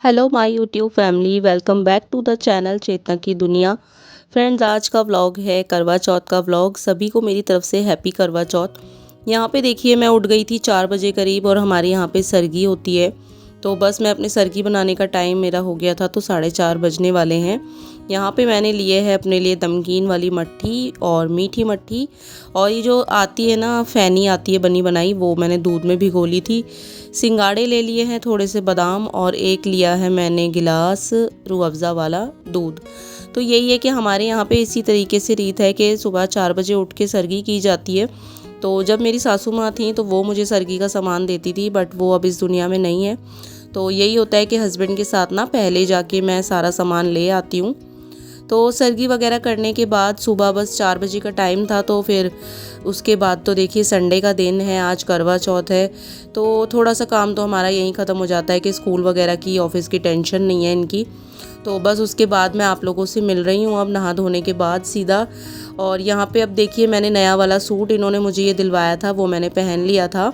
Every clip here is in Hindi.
Hello my YouTube family, welcome back to the channel Chetna की दुनिया। फ्रेंड्स, आज का व्लॉग है करवा चौथ का व्लॉग। सभी को मेरी तरफ से हैप्पी करवा चौथ। यहाँ पे देखिए, मैं उठ गई थी 4 बजे करीब और हमारे यहाँ पे सरगी होती है। तो बस मैं अपने सरगी बनाने का टाइम मेरा हो गया था, तो 4:30 बजने वाले हैं। यहाँ पे मैंने लिए है अपने लिए नमकीन वाली मट्ठी और मीठी मट्ठी, और ये जो आती है ना फैनी आती है बनी बनाई, वो मैंने दूध में भिगो ली थी। सिंगाड़े ले लिए हैं, थोड़े से बादाम, और एक लिया है मैंने गिलास रूह अफ़ज़ा वाला दूध। तो यही है कि हमारे यहाँ पे इसी तरीके से रीत है कि सुबह 4 बजे उठ के सरगी की जाती है। तो जब मेरी सासू माँ थी तो वो मुझे सरगी का सामान देती थी, बट वो अब इस दुनिया में नहीं है। तो यही होता है कि हस्बैंड के साथ ना पहले जाके मैं सारा सामान ले आती हूँ। तो सरगी वगैरह करने के बाद सुबह बस 4 बजे का टाइम था, तो फिर उसके बाद तो देखिए संडे का दिन है, आज करवा चौथ है। तो थोड़ा सा काम तो हमारा यहीं ख़त्म हो जाता है कि स्कूल वगैरह की ऑफ़िस की टेंशन नहीं है इनकी। तो बस उसके बाद मैं आप लोगों से मिल रही हूँ अब नहा धोने के बाद सीधा। और यहाँ पे अब देखिए, मैंने नया वाला सूट इन्होंने मुझे ये दिलवाया था, वो मैंने पहन लिया था।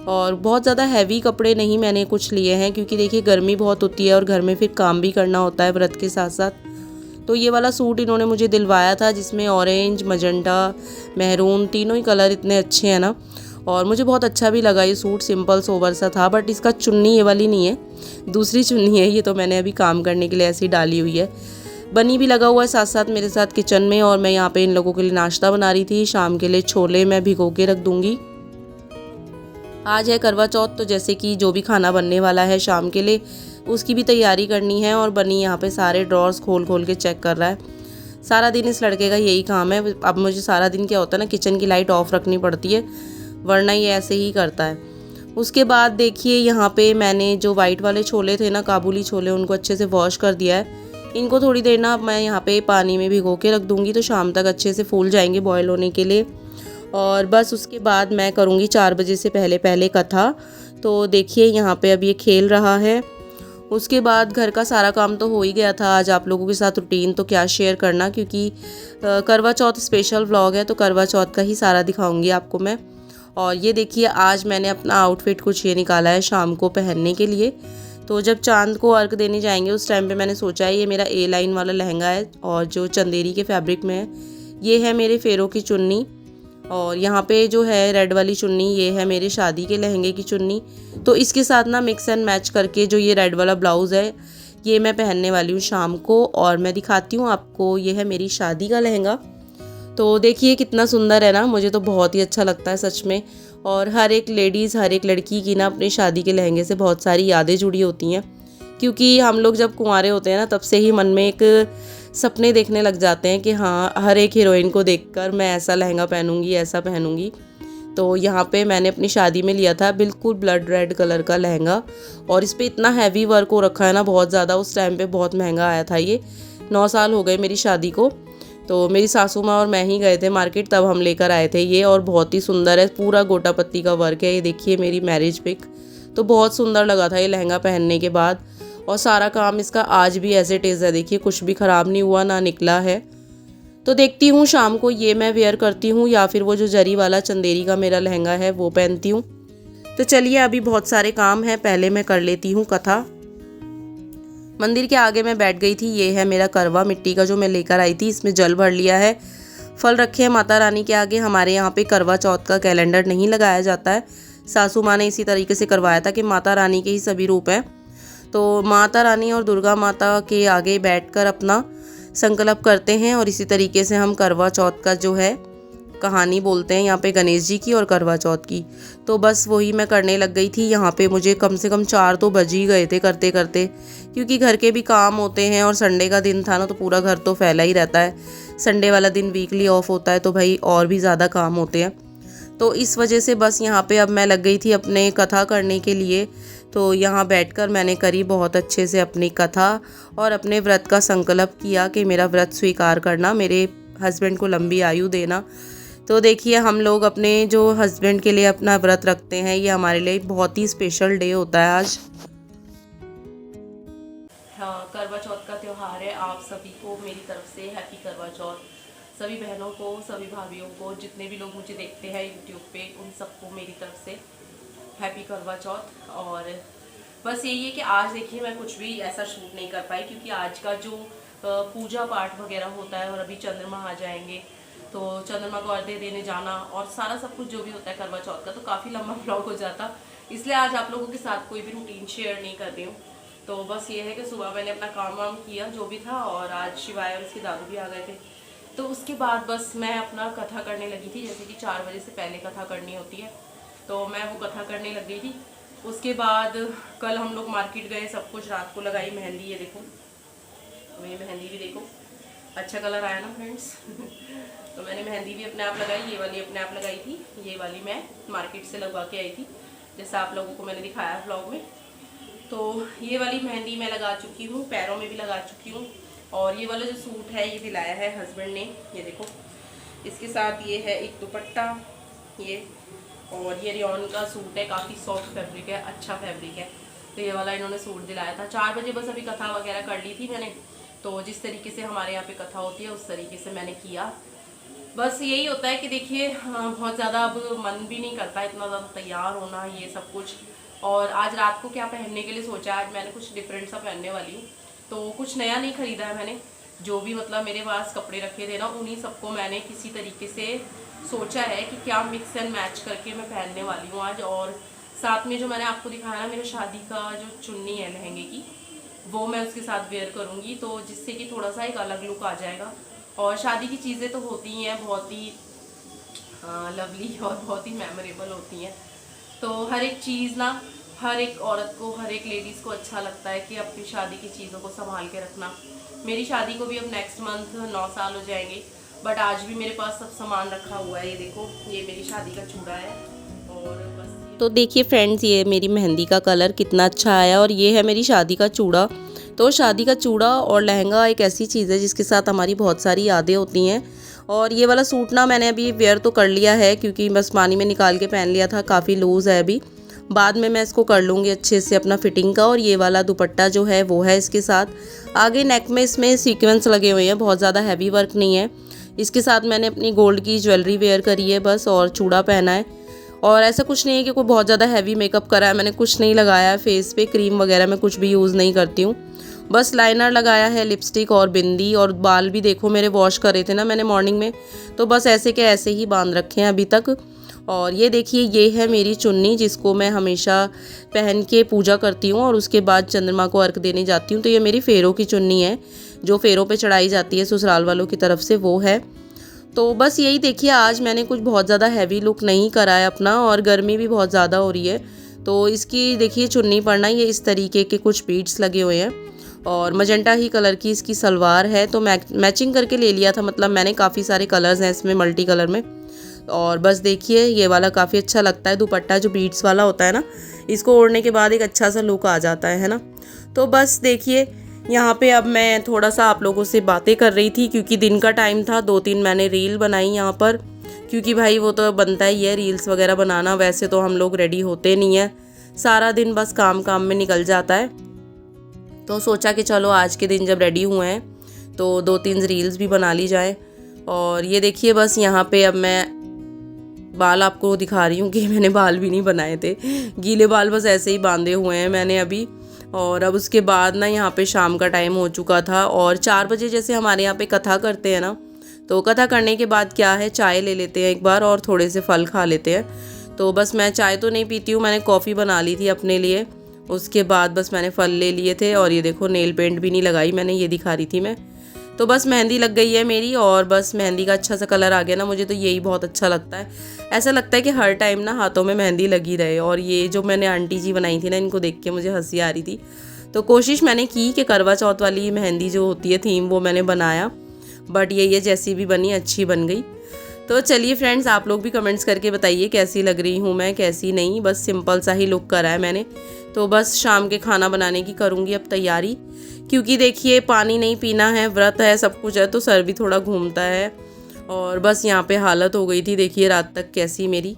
और बहुत ज़्यादा हैवी कपड़े नहीं मैंने कुछ लिए हैं, क्योंकि देखिए गर्मी बहुत होती है और घर में फिर काम भी करना होता है व्रत के साथ साथ। तो ये वाला सूट इन्होंने मुझे दिलवाया था, जिसमें ऑरेंज, मजेंटा, मेहरून तीनों ही कलर इतने अच्छे हैं ना। और मुझे बहुत अच्छा भी लगा। ये सूट सिंपल सोबर सा था, बट इसका चुन्नी ये वाली नहीं है, दूसरी चुन्नी है। ये तो मैंने अभी काम करने के लिए ऐसी डाली हुई है। बनी भी लगा हुआ है साथ साथ मेरे साथ किचन में, और मैं यहाँ पे इन लोगों के लिए नाश्ता बना रही थी। शाम के लिए छोले मैं भिगो के रख दूँगी। आज है करवा चौथ, तो जैसे कि जो भी खाना बनने वाला है शाम के लिए, उसकी भी तैयारी करनी है। और बनी यहाँ पे सारे ड्रॉर्स खोल खोल के चेक कर रहा है। सारा दिन इस लड़के का यही काम है। अब मुझे सारा दिन क्या होता है ना, किचन की लाइट ऑफ रखनी पड़ती है, वरना ये ऐसे ही करता है। उसके बाद देखिए, यहाँ पे मैंने जो वाइट वाले छोले थे ना, काबुली छोले, उनको अच्छे से वॉश कर दिया है। इनको थोड़ी देर ना मैं यहाँ पे पानी में भिगो के रख दूँगी, तो शाम तक अच्छे से फूल जाएंगे बॉयल होने के लिए। और बस उसके बाद मैं करूँगी 4 बजे से पहले पहले कथा। तो देखिए, यहाँ पे अब ये खेल रहा है। उसके बाद घर का सारा काम तो हो ही गया था। आज आप लोगों के साथ रूटीन तो क्या शेयर करना, क्योंकि करवा चौथ स्पेशल व्लॉग है, तो करवा चौथ का ही सारा दिखाऊंगी आपको मैं। और ये देखिए, आज मैंने अपना आउटफिट कुछ ये निकाला है शाम को पहनने के लिए। तो जब चांद को अर्घ देने जाएंगे उस टाइम पे मैंने सोचा है, ये मेरा ए लाइन वाला लहंगा है और जो चंदेरी के फैब्रिक में है। ये है मेरे फेरों की चुन्नी, और यहाँ पे जो है रेड वाली चुन्नी, ये है मेरे शादी के लहंगे की चुन्नी। तो इसके साथ ना मिक्स एंड मैच करके जो ये रेड वाला ब्लाउज़ है, ये मैं पहनने वाली हूँ शाम को। और मैं दिखाती हूँ आपको, ये है मेरी शादी का लहंगा। तो देखिए कितना सुंदर है ना, मुझे तो बहुत ही अच्छा लगता है सच में। और हर एक लेडीज़, हर एक लड़की की ना अपनी शादी के लहंगे से बहुत सारी यादें जुड़ी होती हैं, क्योंकि हम लोग जब कुंवारे होते हैं ना, तब से ही मन में एक सपने देखने लग जाते हैं कि हाँ, हर एक हीरोइन को देखकर मैं ऐसा लहंगा पहनूंगी, ऐसा पहनूंगी। तो यहाँ पे मैंने अपनी शादी में लिया था बिल्कुल ब्लड रेड कलर का लहंगा, और इस पर इतना हैवी वर्क हो रखा है ना, बहुत ज़्यादा। उस टाइम पे बहुत महंगा आया था ये। 9 साल हो गए मेरी शादी को। तो मेरी सासू माँ और मैं ही गए थे मार्केट, तब हम लेकर आए थे ये। और बहुत ही सुंदर है, पूरा गोटा पत्ती का वर्क है। ये देखिए मेरी मैरिज पिक। तो बहुत सुंदर लगा था ये लहंगा पहनने के बाद। और सारा काम इसका आज भी एज इट इज़ है, देखिए कुछ भी ख़राब नहीं हुआ, ना निकला है। तो देखती हूँ शाम को ये मैं वेयर करती हूँ, या फिर वो जो जरी वाला चंदेरी का मेरा लहंगा है वो पहनती हूँ। तो चलिए, अभी बहुत सारे काम हैं, पहले मैं कर लेती हूँ कथा। मंदिर के आगे मैं बैठ गई थी। ये है मेरा करवा मिट्टी का जो मैं लेकर आई थी, इसमें जल भर लिया है, फल रखे हैं माता रानी के आगे। हमारे यहाँ पे करवा चौथ का कैलेंडर नहीं लगाया जाता है। सासू माँ ने इसी तरीके से करवाया था कि माता रानी के ही सभी रूप हैं। तो माता रानी और दुर्गा माता के आगे बैठकर अपना संकल्प करते हैं, और इसी तरीके से हम करवा चौथ का जो है कहानी बोलते हैं यहाँ पे गणेश जी की और करवा चौथ की। तो बस वही मैं करने लग गई थी। यहाँ पे मुझे कम से कम 4 तो बज ही गए थे करते करते, क्योंकि घर के भी काम होते हैं और संडे का दिन था ना, तो पूरा घर तो फैला ही रहता है। संडे वाला दिन वीकली ऑफ होता है, तो भाई और भी ज़्यादा काम होते हैं। तो इस वजह से बस यहाँ पे अब मैं लग गई थी अपने कथा करने के लिए। तो यहाँ बैठकर मैंने करी बहुत अच्छे से अपनी कथा, और अपने व्रत का संकल्प किया कि मेरा व्रत स्वीकार करना, मेरे हस्बैंड को लंबी आयु देना। तो देखिए, हम लोग अपने जो हस्बैंड के लिए अपना व्रत रखते हैं, ये हमारे लिए बहुत ही स्पेशल डे होता है आज। हाँ, करवा चौथ का त्यौहार है। आप सभी को मेरी तरफ से हैप्पी करवा चौथ। सभी बहनों को, सभी भाभीयों को, जितने भी लोग मुझे देखते हैं यूट्यूब पे, उन सबको मेरी तरफ से हैप्पी करवा चौथ। और बस यही है कि आज देखिए मैं कुछ भी ऐसा शूट नहीं कर पाई, क्योंकि आज का जो पूजा पाठ वगैरह होता है और अभी चंद्रमा आ जाएंगे तो चंद्रमा को अर्घ्य देने जाना और सारा सब कुछ जो भी होता है करवा चौथ का, तो काफ़ी लंबा व्लॉग हो जाता, इसलिए आज आप लोगों के साथ कोई भी रूटीन शेयर नहीं कर रही हूँ। तो बस ये है कि सुबह मैंने अपना काम वाम किया जो भी था, और आज शिवाय और इसके दादू भी आ गए थे, तो उसके बाद बस मैं अपना कथा करने लगी थी। जैसे कि 4 बजे से पहले कथा करनी होती है, तो मैं वो कथा करने लग गई थी। उसके बाद कल हम लोग मार्केट गए, सब कुछ रात को लगाई मेहंदी। ये देखो मेरी मेहंदी भी देखो, अच्छा कलर आया ना फ्रेंड्स। तो मैंने मेहंदी भी अपने आप लगाई, ये वाली अपने आप लगाई थी, ये वाली मैं मार्केट से लगवा के आई थी जैसा आप लोगों को मैंने दिखाया है व्लॉग में। तो ये वाली मेहंदी मैं लगा चुकी हूँ, पैरों में भी लगा चुकी हूँ। और ये वाला जो सूट है ये दिलाया है हस्बैंड ने, ये देखो इसके साथ ये है एक दुपट्टा ये, और ये रियॉन का सूट है, काफ़ी सॉफ्ट फैब्रिक है, अच्छा फैब्रिक है। तो ये वाला इन्होंने सूट दिलाया था। 4 बजे बस अभी कथा वगैरह कर ली थी मैंने, तो जिस तरीके से हमारे यहाँ पे कथा होती है उस तरीके से मैंने किया। बस यही होता है कि देखिए बहुत ज़्यादा अब मन भी नहीं करता इतना ज़्यादा तैयार होना ये सब कुछ। और आज रात को क्या पहनने के लिए सोचा, आज मैंने कुछ डिफरेंट सा पहनने वाली हूँ, तो कुछ नया नहीं ख़रीदा है मैंने। जो भी मतलब मेरे पास कपड़े रखे थे ना, उन्हीं सबको मैंने किसी तरीके से सोचा है कि क्या मिक्स एंड मैच करके मैं पहनने वाली हूँ आज। और साथ में जो मैंने आपको दिखाया ना मेरे शादी का जो चुन्नी है लहंगे की, वो मैं उसके साथ वेयर करूँगी, तो जिससे कि थोड़ा सा एक अलग लुक आ जाएगा। और शादी की चीज़ें तो होती ही हैं बहुत ही लवली और बहुत ही मेमोरेबल होती हैं। तो हर एक चीज़ ना, हर एक औरत को, हर एक लेडीज़ को अच्छा लगता है कि अपनी शादी की चीज़ों को संभाल के रखना। मेरी शादी को भी अब नेक्स्ट मंथ 9 साल हो जाएंगे, बट आज भी मेरे पास सब सामान रखा हुआ है। ये देखो ये मेरी शादी का चूड़ा है, और बस तो देखिए फ्रेंड्स ये मेरी मेहंदी का कलर कितना अच्छा आया, और ये है मेरी शादी का चूड़ा। तो शादी का चूड़ा और लहंगा एक ऐसी चीज़ है जिसके साथ हमारी बहुत सारी यादें होती हैं। और ये वाला सूट ना मैंने अभी वेयर तो कर लिया है, क्योंकि बस पानी में निकाल के पहन लिया था, काफ़ी लूज़ है अभी, बाद में मैं इसको कर लूँगी अच्छे से अपना फिटिंग का। और ये वाला दुपट्टा जो है वो है इसके साथ, आगे नेक में इसमें सीक्वेंस लगे हुए हैं, बहुत ज़्यादा हैवी वर्क नहीं है। इसके साथ मैंने अपनी गोल्ड की ज्वेलरी वेयर करी है बस, और चूड़ा पहना है। और ऐसा कुछ नहीं है कि कोई बहुत ज़्यादा हैवी मेकअप करा है, मैंने कुछ नहीं लगाया है फेस पे, क्रीम वगैरह मैं कुछ भी यूज़ नहीं करती हूँ। बस लाइनर लगाया है, लिपस्टिक और बिंदी, और बाल भी देखो मेरे वॉश करे थे ना मैंने मॉर्निंग में, तो बस ऐसे के ऐसे ही बांध रखे हैं अभी तक। और ये देखिए ये है मेरी चुन्नी, जिसको मैं हमेशा पहन के पूजा करती हूँ और उसके बाद चंद्रमा को अर्घ देने जाती हूँ। तो ये मेरी फेरों की चुन्नी है, जो फेरों पे चढ़ाई जाती है ससुराल वालों की तरफ से, वो है। तो बस यही देखिए आज मैंने कुछ बहुत ज़्यादा हैवी लुक नहीं करा है अपना, और गर्मी भी बहुत ज़्यादा हो रही है। तो इसकी देखिए चुन्नी पर ना ये इस तरीके के कुछ बीड्स लगे हुए हैं, और मजेंटा ही कलर की इसकी सलवार है, तो मैचिंग करके ले लिया था, मतलब मैंने काफ़ी सारे कलर्स हैं इसमें मल्टी कलर में। और बस देखिए ये वाला काफ़ी अच्छा लगता है, दुपट्टा जो बीड्स वाला होता है ना, इसको ओढ़ने के बाद एक अच्छा सा लुक आ जाता है ना। तो बस देखिए यहाँ पे अब मैं थोड़ा सा आप लोगों से बातें कर रही थी, क्योंकि दिन का टाइम था, 2-3 मैंने रील बनाई यहाँ पर, क्योंकि भाई वो तो बनता ही है रील्स वगैरह बनाना। वैसे तो हम लोग रेडी होते नहीं हैं, सारा दिन बस काम काम में निकल जाता है, तो सोचा कि चलो आज के दिन जब रेडी हुए हैं तो 2-3 रील्स भी बना ली जाए। और ये देखिए बस यहाँ पे अब मैं बाल आपको दिखा रही हूँ कि मैंने बाल भी नहीं बनाए थे, गीले बाल बस ऐसे ही बांधे हुए हैं मैंने अभी। और अब उसके बाद ना यहाँ पे शाम का टाइम हो चुका था, और 4 बजे जैसे हमारे यहाँ पे कथा करते हैं ना, तो कथा करने के बाद क्या है चाय ले लेते हैं एक बार, और थोड़े से फल खा लेते हैं। तो बस मैं चाय तो नहीं पीती हूँ, मैंने कॉफ़ी बना ली थी अपने लिए, उसके बाद बस मैंने फल ले लिए थे। और ये देखो नेल पेंट भी नहीं लगाई मैंने, ये दिखा रही थी मैं। तो बस मेहंदी लग गई है मेरी, और बस मेहंदी का अच्छा सा कलर आ गया ना, मुझे तो यही बहुत अच्छा लगता है। ऐसा लगता है कि हर टाइम ना हाथों में मेहंदी लगी रहे। और ये जो मैंने आंटी जी बनाई थी ना, इनको देख के मुझे हंसी आ रही थी, तो कोशिश मैंने की कि करवा चौथ वाली मेहंदी जो होती है थीम, वो मैंने बनाया, बट ये जैसी भी बनी अच्छी बन गई। तो चलिए फ्रेंड्स आप लोग भी कमेंट्स करके बताइए कैसी लग रही हूँ मैं, कैसी नहीं। बस सिंपल सा ही लुक करा है मैंने। तो बस शाम के खाना बनाने की करूँगी अब तैयारी, क्योंकि देखिए पानी नहीं पीना है, व्रत है, सब कुछ है, तो सर भी थोड़ा घूमता है। और बस यहाँ पे हालत हो गई थी देखिए रात तक कैसी मेरी।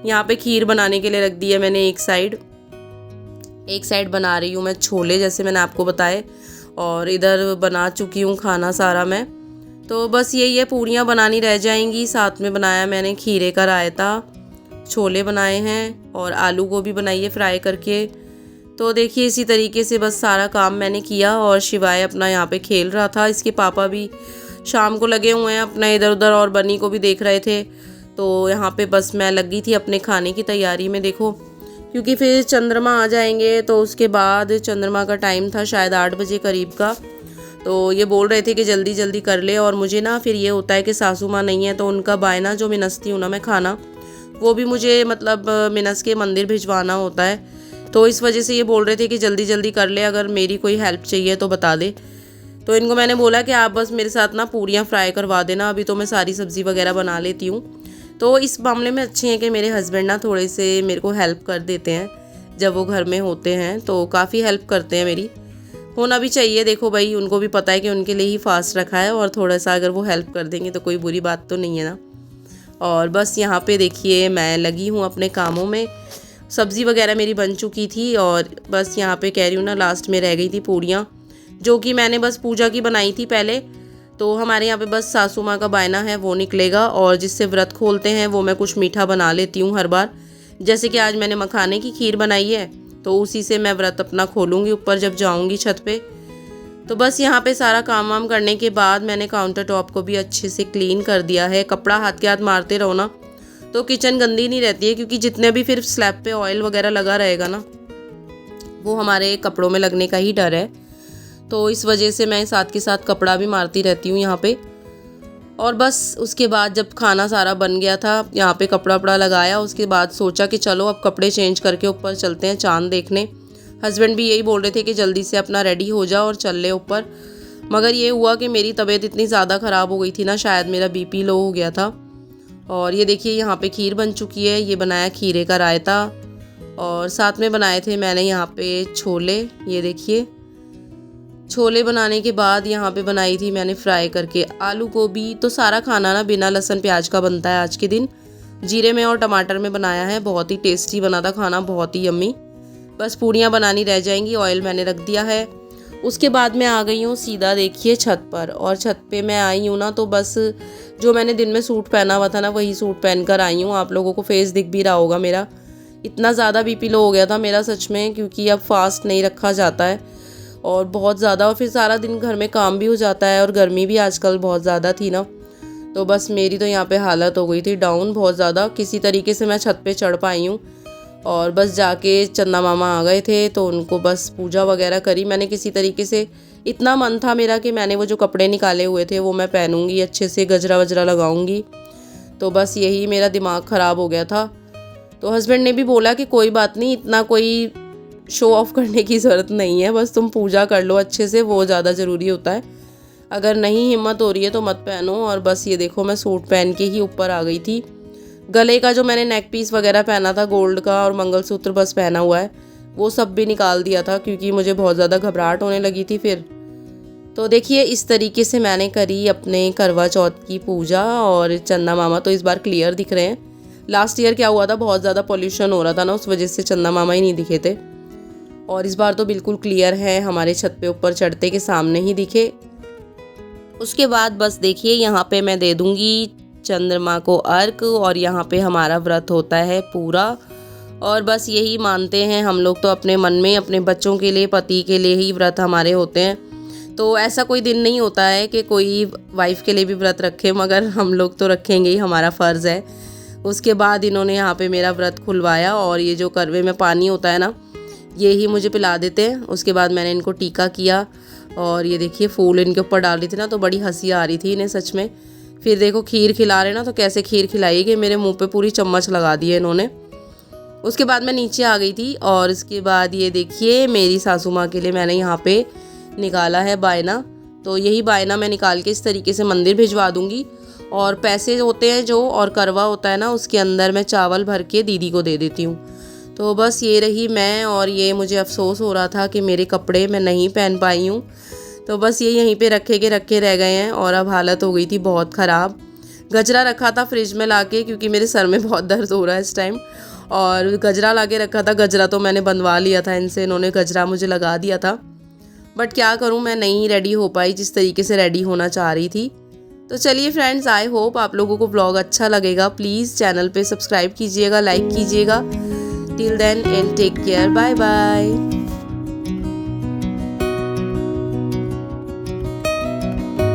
यहाँ पे खीर बनाने के लिए रख दी है मैंने एक साइड बना रही हूँ मैं छोले, जैसे मैंने आपको बताए, और इधर बना चुकी हूँ खाना सारा मैं। तो बस यही है, पूरियाँ बनानी रह जाएंगी। साथ में बनाया मैंने खीरे का रायता, छोले बनाए हैं, और आलू गोभी बनाई है फ्राई करके। तो देखिए इसी तरीके से बस सारा काम मैंने किया और शिवाय अपना यहाँ पे खेल रहा था। इसके पापा भी शाम को लगे हुए हैं अपना इधर उधर और बनी को भी देख रहे थे। तो यहाँ पे बस मैं लगी थी अपने खाने की तैयारी में, देखो क्योंकि फिर चंद्रमा आ जाएंगे तो उसके बाद चंद्रमा का टाइम था शायद 8 बजे करीब का। तो ये बोल रहे थे कि जल्दी जल्दी कर ले, और मुझे ना फिर ये होता है कि सासू माँ नहीं है तो उनका बायना जो मिनसती हूँ ना मैं खाना, वो भी मुझे मतलब मिनस के मंदिर भिजवाना होता है। तो इस वजह से ये बोल रहे थे कि जल्दी जल्दी कर ले, अगर मेरी कोई हेल्प चाहिए तो बता दे। तो इनको मैंने बोला कि आप बस मेरे साथ ना पूरियाँ फ्राई करवा देना, अभी तो मैं सारी सब्ज़ी वगैरह बना लेती हूँ। तो इस मामले में अच्छे हैं कि मेरे हस्बैंड ना थोड़े से मेरे को हेल्प कर देते हैं, जब वो घर में होते हैं तो काफ़ी हेल्प करते हैं मेरी। होना भी चाहिए, देखो भाई उनको भी पता है कि उनके लिए ही फास्ट रखा है, और थोड़ा सा अगर वो हेल्प कर देंगे तो कोई बुरी बात तो नहीं है ना। और बस यहाँ पे देखिए मैं लगी हूँ अपने कामों में। सब्ज़ी वगैरह मेरी बन चुकी थी और बस यहाँ पे कह रही हूँ ना लास्ट में रह गई थी पूड़ियाँ, जो कि मैंने बस पूजा की बनाई थी पहले। तो हमारे यहाँ पे बस सासू माँ का बायना है वो निकलेगा, और जिससे व्रत खोलते हैं वो मैं कुछ मीठा बना लेती हूँ हर बार। जैसे कि आज मैंने मखाने की खीर बनाई है तो उसी से मैं व्रत अपना खोलूँगी ऊपर जब जाऊँगी छत पे। तो बस यहाँ पे सारा काम वाम करने के बाद मैंने काउंटर टॉप को भी अच्छे से क्लीन कर दिया है। कपड़ा हाथ के हाथ मारते रहो ना तो किचन गंदी नहीं रहती है, क्योंकि जितने भी फिर स्लैब पे ऑयल वगैरह लगा रहेगा ना वो हमारे कपड़ों में लगने का ही डर है। तो इस वजह से मैं साथ के साथ कपड़ा भी मारती रहती हूँ यहाँ पे। और बस उसके बाद जब खाना सारा बन गया था, यहाँ पे कपड़ा वपड़ा लगाया, उसके बाद सोचा कि चलो अब कपड़े चेंज करके ऊपर चलते हैं चांद देखने। हस्बैंड भी यही बोल रहे थे कि जल्दी से अपना रेडी हो जाओ और चल ले ऊपर। मगर ये हुआ कि मेरी तबीयत इतनी ज़्यादा ख़राब हो गई थी ना, शायद मेरा बीपी लो हो गया था। और ये देखिए यहाँ पे खीर बन चुकी है, ये बनाया खीरे का रायता, और साथ में बनाए थे मैंने यहाँ पे छोले। ये देखिए छोले बनाने के बाद यहाँ पे बनाई थी मैंने फ्राई करके आलू गोभी। तो सारा खाना ना बिना लहसुन प्याज का बनता है आज के दिन, जीरे में और टमाटर में बनाया है। बहुत ही टेस्टी बना था खाना, बहुत ही यम्मी। बस पूड़ियाँ बनानी रह जाएंगी, ऑयल मैंने रख दिया है। उसके बाद मैं आ गई हूँ सीधा देखिए छत पर, और छत पे मैं आई हूँ ना तो बस जो मैंने दिन में सूट पहना हुआ था ना वही सूट पहन कर आई हूँ। आप लोगों को फेस दिख भी रहा होगा मेरा, इतना ज़्यादा बीपी लो हो गया था मेरा सच में, क्योंकि अब फास्ट नहीं रखा जाता है और बहुत ज़्यादा, और फिर सारा दिन घर में काम भी हो जाता है, और गर्मी भी आजकल बहुत ज़्यादा थी ना। तो बस मेरी तो यहाँ पे हालत हो गई थी डाउन बहुत ज़्यादा। किसी तरीके से मैं छत पे चढ़ पाई हूँ, और बस जाके चंदा मामा आ गए थे तो उनको बस पूजा वगैरह करी मैंने किसी तरीके से। इतना मन था मेरा कि मैंने वो जो कपड़े निकाले हुए थे वो मैं पहनूंगी, अच्छे से गजरा वजरा लगाऊंगी। तो बस यही मेरा दिमाग ख़राब हो गया था। तो हस्बैंड ने भी बोला कि कोई बात नहीं, इतना कोई शो ऑफ करने की ज़रूरत नहीं है, बस तुम पूजा कर लो अच्छे से, वो ज़्यादा ज़रूरी होता है। अगर नहीं हिम्मत हो रही है तो मत पहनो। और बस ये देखो मैं सूट पहन के ही ऊपर आ गई थी। गले का जो मैंने नेक पीस वगैरह पहना था गोल्ड का, और मंगलसूत्र बस पहना हुआ है, वो सब भी निकाल दिया था क्योंकि मुझे बहुत ज़्यादा घबराहट होने लगी थी फिर। तो देखिए इस तरीके से मैंने करी अपने करवा चौथ की पूजा, और चंदा मामा तो इस बार क्लियर दिख रहे हैं। लास्ट ईयर क्या हुआ था, बहुत ज़्यादा पॉल्यूशन हो रहा था ना, उस वजह से चंदा मामा ही नहीं दिखे थे, और इस बार तो बिल्कुल क्लियर है, हमारे छत पे ऊपर चढ़ते के सामने ही दिखे। उसके बाद बस देखिए यहाँ पे मैं दे दूँगी चंद्रमा को अर्घ, और यहाँ पे हमारा व्रत होता है पूरा। और बस यही मानते हैं हम लोग तो अपने मन में, अपने बच्चों के लिए, पति के लिए ही व्रत हमारे होते हैं। तो ऐसा कोई दिन नहीं होता है कि कोई वाइफ के लिए भी व्रत रखे, मगर हम लोग तो रखेंगे ही, हमारा फ़र्ज़ है। उसके बाद इन्होंने यहाँ पे मेरा व्रत खुलवाया, और ये जो करवे में पानी होता है ना ये ही मुझे पिला देते हैं। उसके बाद मैंने इनको टीका किया, और ये देखिए फूल इनके ऊपर डाल रही थी ना तो बड़ी हंसी आ रही थी इन्हें सच में। फिर देखो खीर खिला रहे ना तो कैसे खीर खिलाई कि मेरे मुंह पे पूरी चम्मच लगा दी है इन्होंने। उसके बाद मैं नीचे आ गई थी, और इसके बाद ये देखिए मेरी सासू माँ के लिए मैंने यहाँ पे निकाला है बायना। तो यही बायना मैं निकाल के इस तरीके से मंदिर भिजवा दूँगी, और पैसे होते हैं जो, और करवा होता है ना, उसके अंदर मैं चावल भर के दीदी को दे देती हूँ। तो बस ये रही मैं, और ये मुझे अफसोस हो रहा था कि मेरे कपड़े मैं नहीं पहन पाई हूँ। तो बस ये यहीं पे रखे रह गए हैं, और अब हालत हो गई थी बहुत ख़राब। गजरा रखा था फ्रिज में लाके, क्योंकि मेरे सर में बहुत दर्द हो रहा है इस टाइम, और गजरा लाके रखा था। गजरा तो मैंने बनवा लिया था इनसे, इन्होंने गजरा मुझे लगा दिया था, बट क्या करूँ मैं नहीं रेडी हो पाई जिस तरीके से रेडी होना चाह रही थी। तो चलिए फ्रेंड्स, आई होप आप लोगों को व्लॉग अच्छा लगेगा। प्लीज़ चैनल पे सब्सक्राइब कीजिएगा, लाइक कीजिएगा। Till then and take care, bye bye.